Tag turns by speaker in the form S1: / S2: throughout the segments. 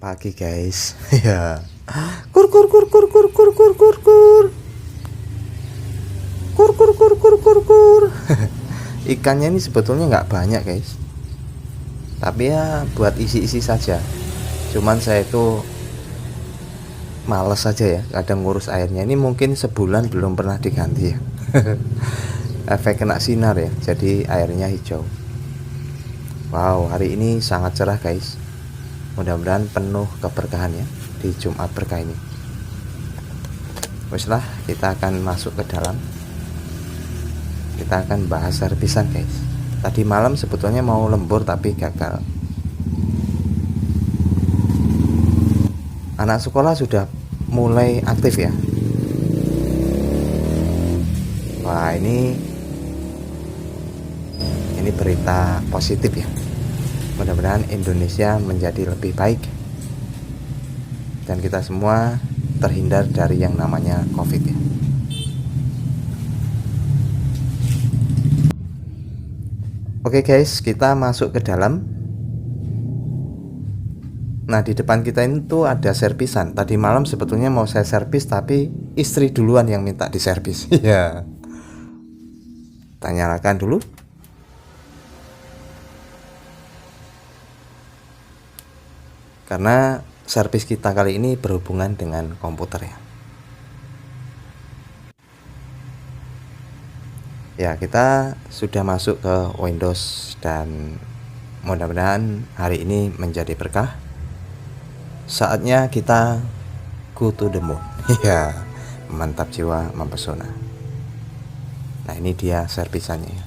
S1: Pagi guys. Ya. Kur kur kur kur kur kur kur kur kur. Kur kur kur kur kur kur. Ikannya ini sebetulnya nggak banyak guys. Tapi ya buat isi-isi saja. Cuman saya itu males saja ya, kadang ngurus airnya. Ini mungkin sebulan belum pernah diganti ya. Efek kena sinar ya, jadi airnya hijau. Wow, hari ini sangat cerah guys. Mudah-mudahan penuh keberkahan ya di Jumat berkah ini. Wes lah, kita akan masuk ke dalam. Kita akan bahas servisan guys. Tadi malam sebetulnya mau lembur tapi gagal. Anak sekolah sudah mulai aktif ya. Wah, ini berita positif ya. Mudah-mudahan Indonesia menjadi lebih baik dan kita semua terhindar dari yang namanya COVID ya. Oke guys, kita masuk ke dalam. Nah, di depan kita ini tuh ada servisan. Tadi malam sebetulnya mau saya servis tapi istri duluan yang minta diservis. Iya. Tanyakan dulu. Karena servis kita kali ini berhubungan dengan komputer ya. Ya, kita sudah masuk ke Windows dan mudah-mudahan hari ini menjadi berkah. Saatnya kita go to the moon. Ya, mantap jiwa mempesona. Nah, ini dia servisannya ya.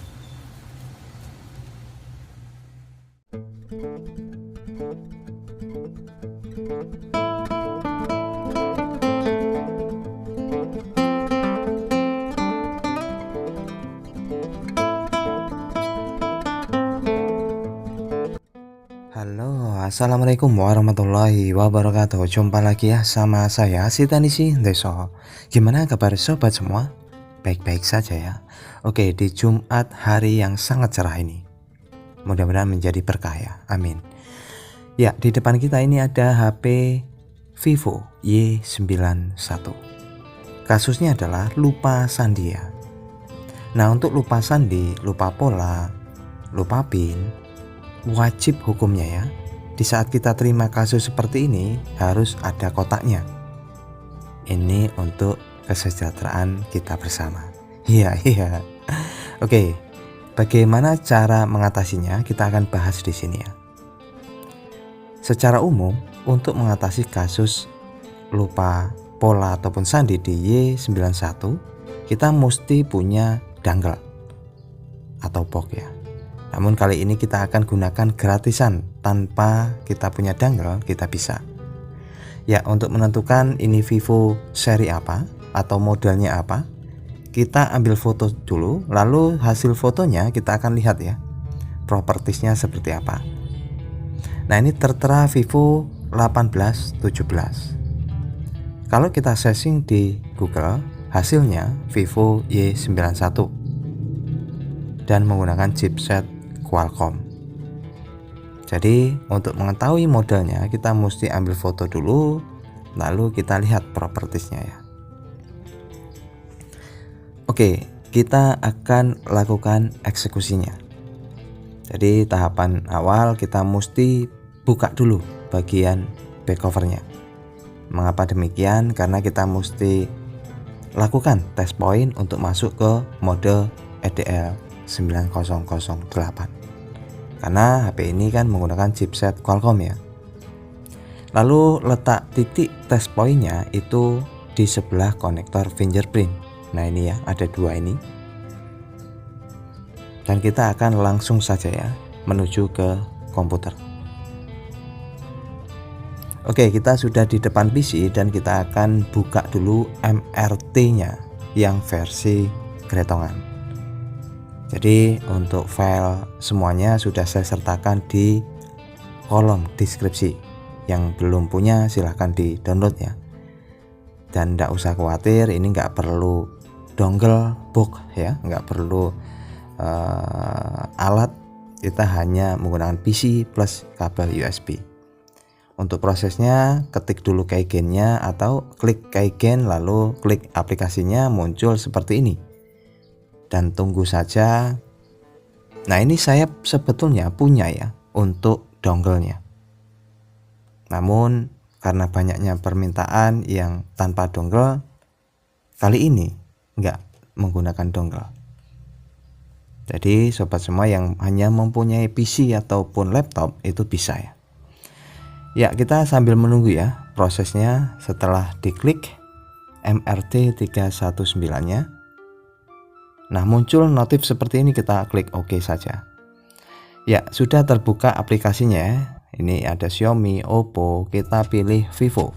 S1: Halo, assalamualaikum warahmatullahi wabarakatuh. Jumpa lagi ya sama saya Sitanisi Deso. Gimana kabar sobat semua? Baik-baik saja ya. Oke, di Jumat hari yang sangat cerah ini, mudah-mudahan menjadi berkah ya. Amin. Ya, di depan kita ini ada HP Vivo Y91. Kasusnya adalah lupa sandi ya. Nah, untuk lupa sandi, lupa pola, lupa PIN, wajib hukumnya ya. Di saat kita terima kasus seperti ini harus ada kotaknya. Ini untuk kesejahteraan kita bersama. Iya. Oke, bagaimana cara mengatasinya kita akan bahas di sini ya. Secara umum untuk mengatasi kasus lupa pola ataupun sandi di Y91 kita mesti punya dongle atau box ya. Namun kali ini kita akan gunakan gratisan, tanpa kita punya dongle kita bisa. Ya, untuk menentukan ini Vivo seri apa atau modelnya apa, kita ambil foto dulu, lalu hasil fotonya kita akan lihat ya, propertisnya seperti apa. Nah, ini tertera Vivo 1817. Kalau kita searching di Google, hasilnya Vivo Y91 dan menggunakan chipset Qualcomm. Jadi untuk mengetahui modelnya kita mesti ambil foto dulu, lalu kita lihat propertisnya ya. Oke, kita akan lakukan eksekusinya. Jadi tahapan awal kita mesti buka dulu bagian back covernya. Mengapa demikian? Karena kita mesti lakukan test point untuk masuk ke mode EDL 9008. Karena HP ini kan menggunakan chipset Qualcomm ya. Lalu letak titik test pointnya itu di sebelah konektor fingerprint. Nah, ini ya, ada dua ini. Dan kita akan langsung saja ya menuju ke komputer. Oke, kita sudah di depan PC dan kita akan buka dulu MRT-nya yang versi Gretongan. Jadi untuk file semuanya sudah saya sertakan di kolom deskripsi. Yang belum punya silahkan di download ya. Dan tidak usah khawatir, ini nggak perlu dongle box ya, nggak perlu alat. Kita hanya menggunakan PC plus kabel USB. Untuk prosesnya ketik dulu keygennya atau klik keygen lalu klik aplikasinya, muncul seperti ini. Dan tunggu saja. Nah, ini saya sebetulnya punya ya untuk dongle-nya. Namun karena banyaknya permintaan yang tanpa dongle, kali ini enggak menggunakan dongle. Jadi sobat semua yang hanya mempunyai PC ataupun laptop itu bisa ya. Ya, kita sambil menunggu ya prosesnya. Setelah diklik MRT 319-nya, nah muncul notif seperti ini, kita klik OK saja. Ya, sudah terbuka aplikasinya. Ini ada Xiaomi, Oppo, kita pilih Vivo.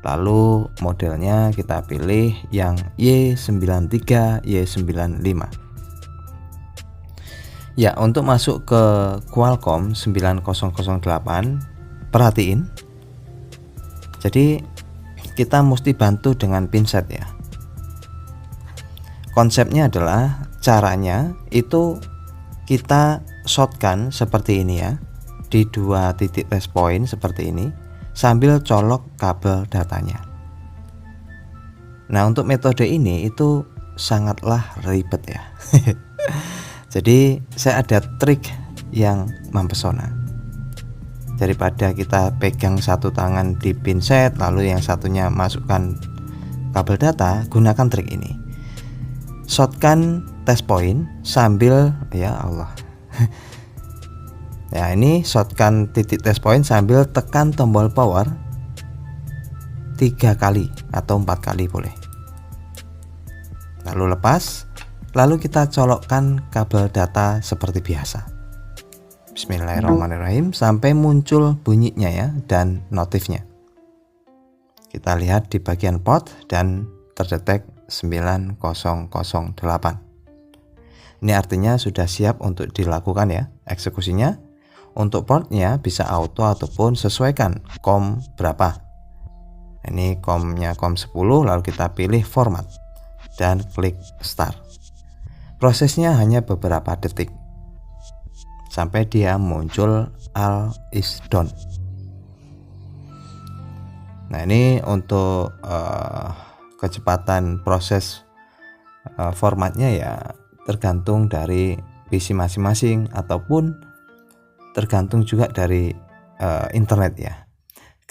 S1: Lalu modelnya kita pilih yang Y93, Y95. Ya, untuk masuk ke Qualcomm 9008, perhatiin. Jadi kita mesti bantu dengan pinset ya. Konsepnya adalah caranya itu kita shotgun seperti ini ya, di 2 titik test point seperti ini sambil colok kabel datanya. Nah, untuk metode ini itu sangatlah ribet ya. Jadi saya ada trik yang mempesona. Daripada kita pegang satu tangan di pinset lalu yang satunya masukkan kabel data, gunakan trik ini. Shotgun test point sambil, ya Allah. Ya, ini shotgun titik test point sambil tekan tombol power 3 kali atau 4 kali boleh. Lalu lepas, lalu kita colokkan kabel data seperti biasa. Bismillahirrahmanirrahim sampai muncul bunyinya ya dan notifnya. Kita lihat di bagian port dan terdetek 9008. Ini artinya sudah siap untuk dilakukan ya eksekusinya. Untuk portnya bisa auto ataupun sesuaikan COM berapa. Ini COM-nya COM 10, lalu kita pilih format dan klik start. Prosesnya hanya beberapa detik sampai dia muncul all is done. Nah, ini untuk kecepatan proses formatnya ya tergantung dari PC masing-masing ataupun tergantung juga dari internet ya.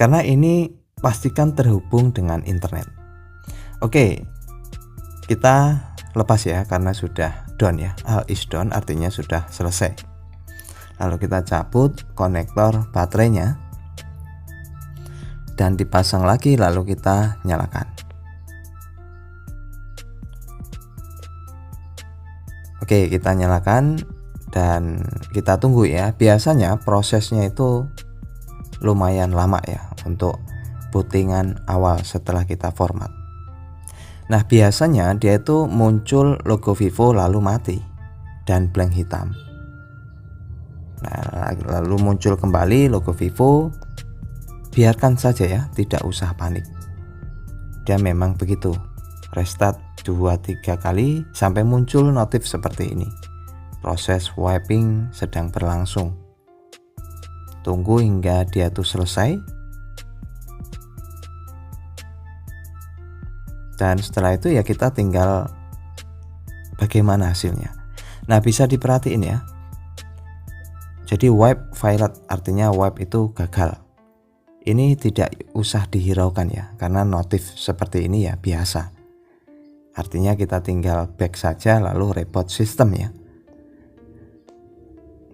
S1: Karena ini pastikan terhubung dengan internet. Oke, kita lepas ya karena sudah done ya. All is done artinya sudah selesai. Lalu kita cabut konektor baterainya dan dipasang lagi, lalu kita nyalakan. Oke, kita nyalakan dan kita tunggu ya. Biasanya prosesnya itu lumayan lama ya untuk bootingan awal setelah kita format. Nah, biasanya dia itu muncul logo Vivo lalu mati dan blank hitam. Nah, lalu muncul kembali logo Vivo. Biarkan saja ya, tidak usah panik. Dia memang begitu. Restart 2-3 kali sampai muncul notif seperti ini. Proses wiping sedang berlangsung. Tunggu hingga dia tuh selesai. Dan setelah itu ya kita tinggal bagaimana hasilnya. Nah, bisa diperhatiin ya. Jadi wipe failed artinya wipe itu gagal. Ini tidak usah dihiraukan ya, karena notif seperti ini ya biasa. Artinya kita tinggal back saja lalu reboot sistem ya.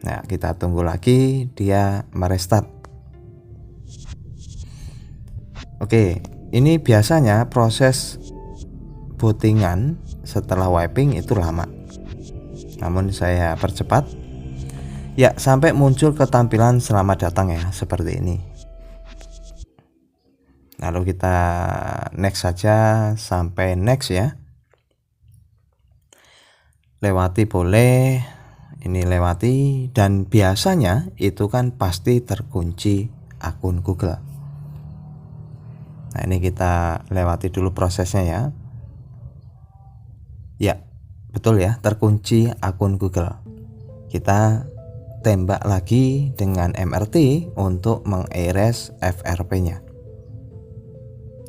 S1: Nah, kita tunggu lagi dia merestart. Oke, ini biasanya proses bootingan setelah wiping itu lama. Namun saya percepat. Ya, sampai muncul ketampilan selamat datang ya, seperti ini. Lalu kita next saja sampai next ya. Lewati boleh, ini lewati, dan biasanya itu kan pasti terkunci akun Google. Nah, ini kita lewati dulu prosesnya ya. Ya, betul ya, terkunci akun Google. Kita tembak lagi dengan MRT untuk mengerase FRP-nya.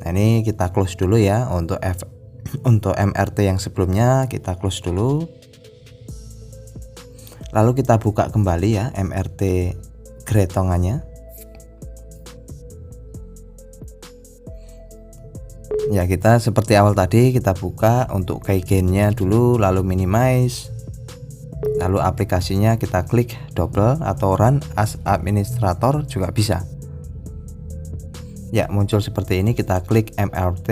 S1: Nah, ini kita close dulu ya untuk untuk MRT yang sebelumnya kita close dulu. Lalu kita buka kembali ya MRT gretongannya. Ya, kita seperti awal tadi kita buka untuk keygen-nya dulu, lalu minimize. Lalu aplikasinya kita klik double atau run as administrator juga bisa. Ya, muncul seperti ini, kita klik MRT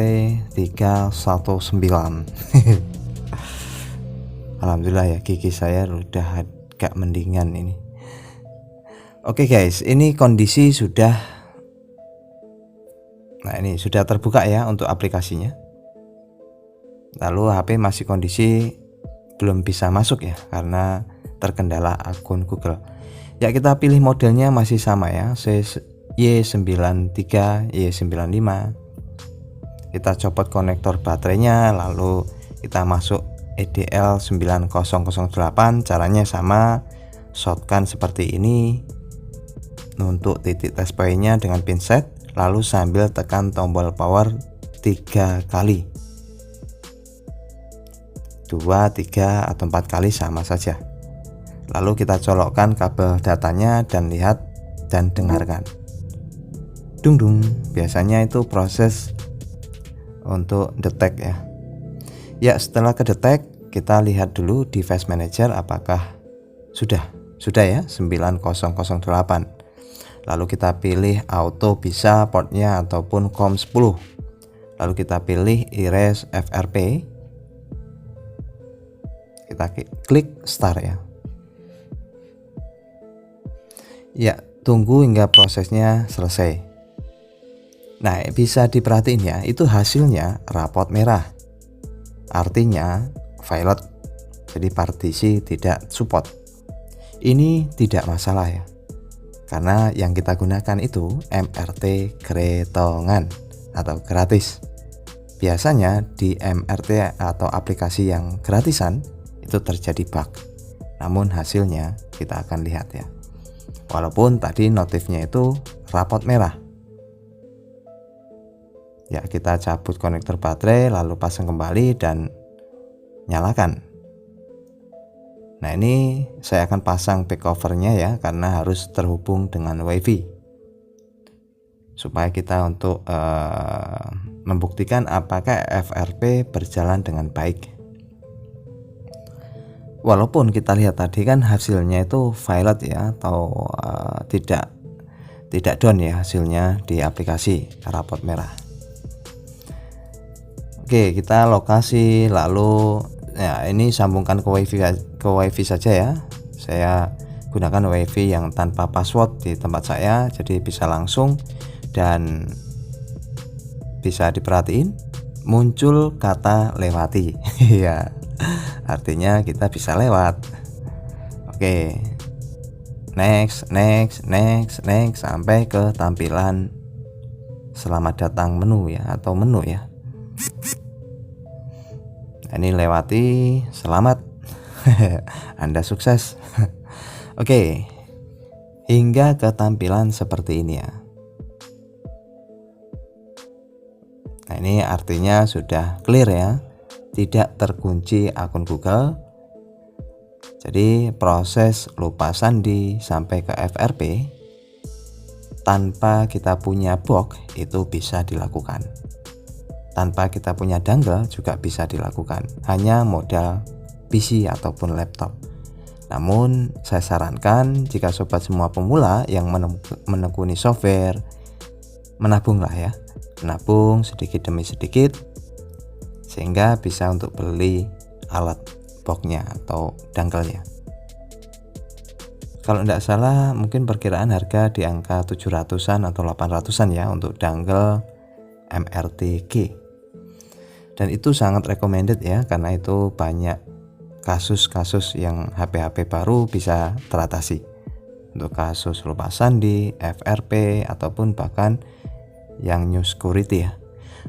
S1: 319. Alhamdulillah ya, gigi saya udah agak mendingan ini. Oke guys, ini kondisi sudah. Nah, ini sudah terbuka ya untuk aplikasinya. Lalu HP masih kondisi belum bisa masuk ya karena terkendala akun Google. Ya, kita pilih modelnya masih sama ya, Y93, Y95. Kita copot konektor baterainya, lalu kita masuk EDL 9008. Caranya sama, shotgun seperti ini. Untuk titik test point-nya dengan pinset, lalu sambil tekan tombol power 3 kali, 2, 3, atau 4 kali sama saja. Lalu kita colokkan kabel datanya dan lihat dan dengarkan. Dung dung, biasanya itu proses untuk detect ya. Ya, setelah ke detect, kita lihat dulu device manager apakah sudah ya 9008. Lalu kita pilih auto bisa portnya ataupun COM10. Lalu kita pilih erase FRP. Kita klik start ya. Ya, tunggu hingga prosesnya selesai. Nah, bisa diperhatiin ya, itu hasilnya rapot merah. Artinya violet. Jadi partisi tidak support. Ini tidak masalah ya. Karena yang kita gunakan itu MRT gretongan atau gratis. Biasanya di MRT atau aplikasi yang gratisan itu terjadi bug. Namun hasilnya kita akan lihat ya. Walaupun tadi notifnya itu rapot merah. Ya, kita cabut konektor baterai lalu pasang kembali dan nyalakan. Nah, ini saya akan pasang back covernya ya, karena harus terhubung dengan WiFi supaya kita untuk membuktikan apakah FRP berjalan dengan baik. Walaupun kita lihat tadi kan hasilnya itu violet ya, atau tidak down ya hasilnya di aplikasi rapot merah. Oke, kita lokasi lalu ya, ini sambungkan ke wifi saja ya. Saya gunakan wifi yang tanpa password di tempat saya, jadi bisa langsung. Dan bisa diperhatiin muncul kata lewati. Ya, artinya kita bisa lewat. Oke, next sampai ke tampilan selamat datang menu ya, atau menu ya. Ini lewati, selamat. Anda sukses. Oke, hingga ke tampilan seperti ini ya. Nah, ini artinya sudah clear ya, tidak terkunci akun Google. Jadi proses lupa sandi sampai ke FRP tanpa kita punya box itu bisa dilakukan. Tanpa kita punya dongle juga bisa dilakukan, hanya modal PC ataupun laptop. Namun saya sarankan jika sobat semua pemula yang menekuni software, menabunglah ya, menabung sedikit demi sedikit sehingga bisa untuk beli alat boxnya atau dongle-nya. Kalau tidak salah mungkin perkiraan harga di angka 700-an atau 800-an ya untuk dongle MRT-G. Dan itu sangat recommended ya, karena itu banyak kasus-kasus yang HP-HP baru bisa teratasi. Untuk kasus lupa sandi, FRP, ataupun bahkan yang new security ya.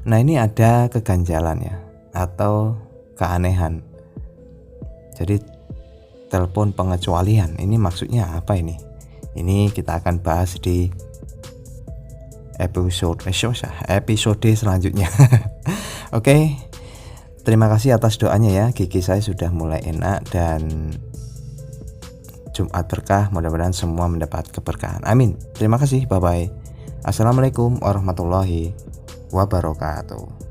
S1: Nah, ini ada keganjalan ya, atau keanehan. Jadi telepon pengecualian. Ini maksudnya apa ini? Ini kita akan bahas di episode selanjutnya. Oke, terima kasih atas doanya ya. Gigi saya sudah mulai enak dan Jumat berkah, mudah-mudahan semua mendapat keberkahan. Amin. Terima kasih. Bye bye. Assalamualaikum warahmatullahi wabarakatuh.